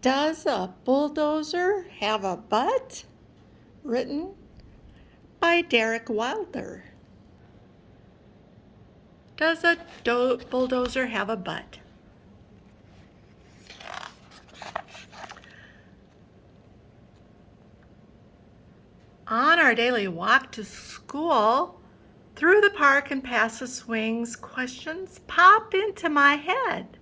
Does a bulldozer have a butt? Written by Derek Wilder. Does a bulldozer have a butt? On our daily walk to school, through the park and past the swings, questions pop into my head.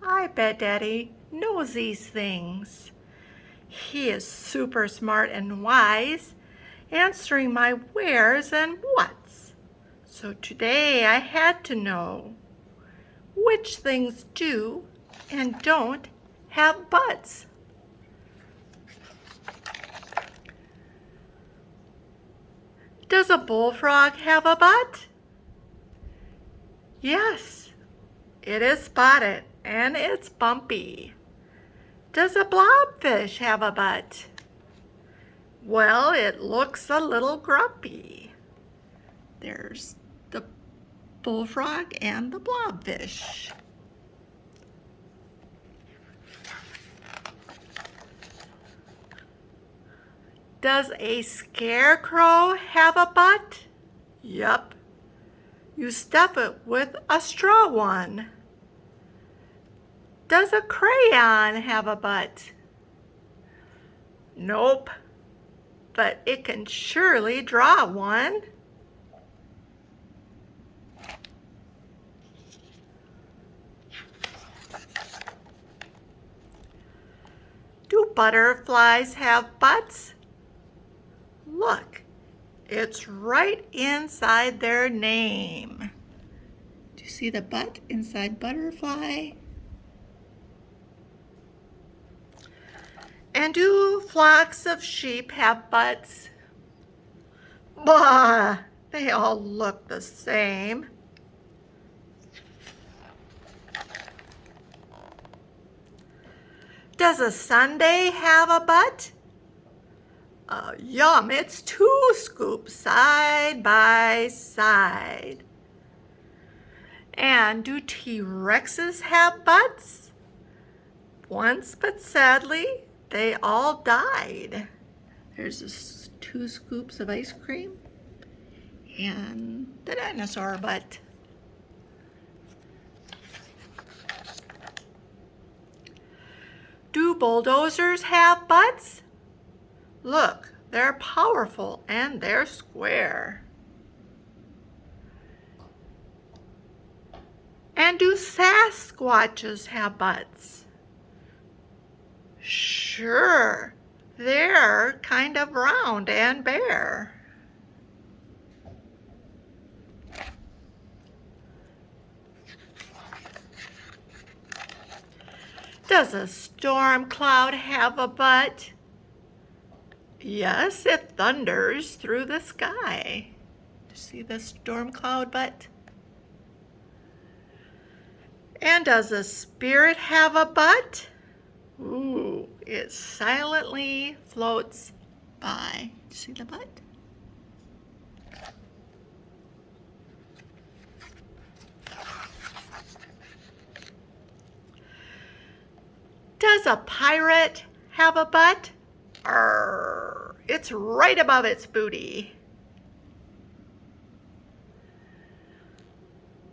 I bet Daddy knows these things. He is super smart and wise, answering my wheres and whats. So today I had to know which things do and don't have butts. Does a bullfrog have a butt? Yes, it is spotted and it's bumpy. Does a blobfish have a butt? Well, it looks a little grumpy. There's the bullfrog and the blobfish. Does a scarecrow have a butt? Yup. You stuff it with a straw one. Does a crayon have a butt? Nope. But it can surely draw one. Do butterflies have butts? Look, it's right inside their name. Do you see the butt inside butterfly? And do flocks of sheep have butts? Bah, they all look the same. Does a sundae have a butt? Yum, it's 2 scoops side by side. And do T-Rexes have butts? Once, but sadly, they all died. There's 2 scoops of ice cream and the dinosaur butt. Do bulldozers have butts? Look, they're powerful and they're square. And do Sasquatches have butts? Sure, they're kind of round and bare. Does a storm cloud have a butt? Yes, it thunders through the sky. See the storm cloud butt? And does a spirit have a butt? Ooh, it silently floats by. See the butt? Does a pirate have a butt? It's right above its booty.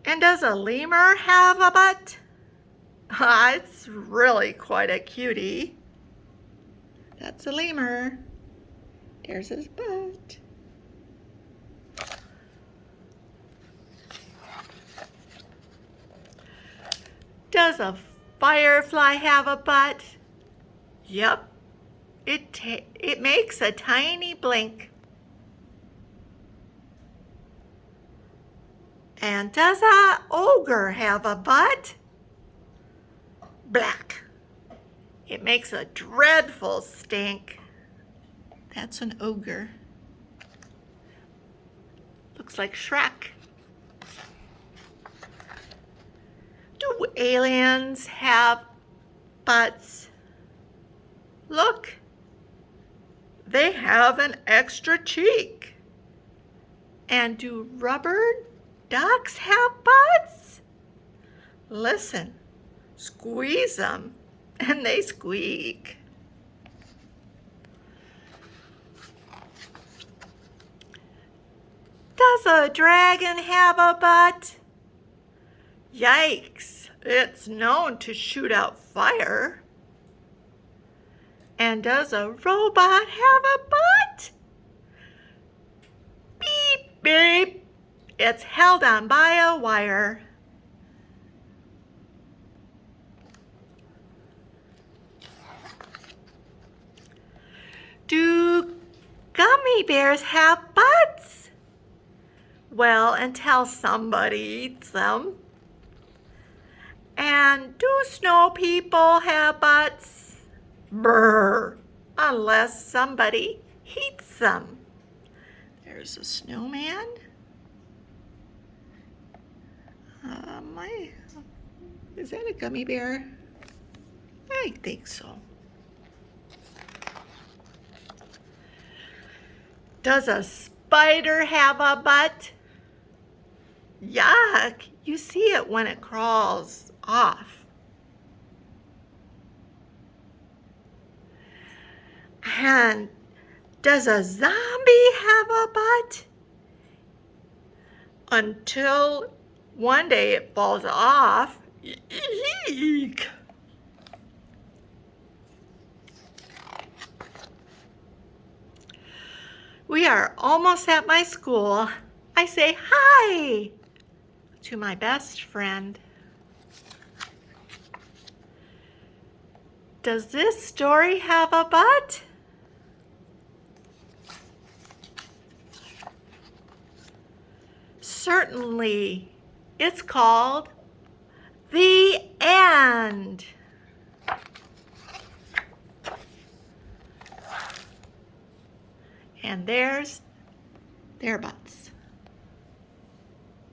And does a lemur have a butt? It's really quite a cutie. That's a lemur. There's his butt. Does a firefly have a butt? Yep. It makes a tiny blink. And does a ogre have a butt? Black. It makes a dreadful stink. That's an ogre. Looks like Shrek. Do aliens have butts? Look, they have an extra cheek. And do rubber ducks have butts? Listen, squeeze them and they squeak. Does a dragon have a butt? Yikes, it's known to shoot out fire. And does a robot have a butt? Beep, beep. It's held on by a wire. Do gummy bears have butts? Well, until somebody eats them. And do snow people have butts? Brr, unless somebody heats them. There's a snowman. Is that a gummy bear? I think so. Does a spider have a butt? Yuck, you see it when it crawls off. And does a zombie have a butt? Until one day it falls off. Eek. We are almost at my school. I say hi to my best friend. Does this story have a butt? Certainly. It's called The End. And there's their butts.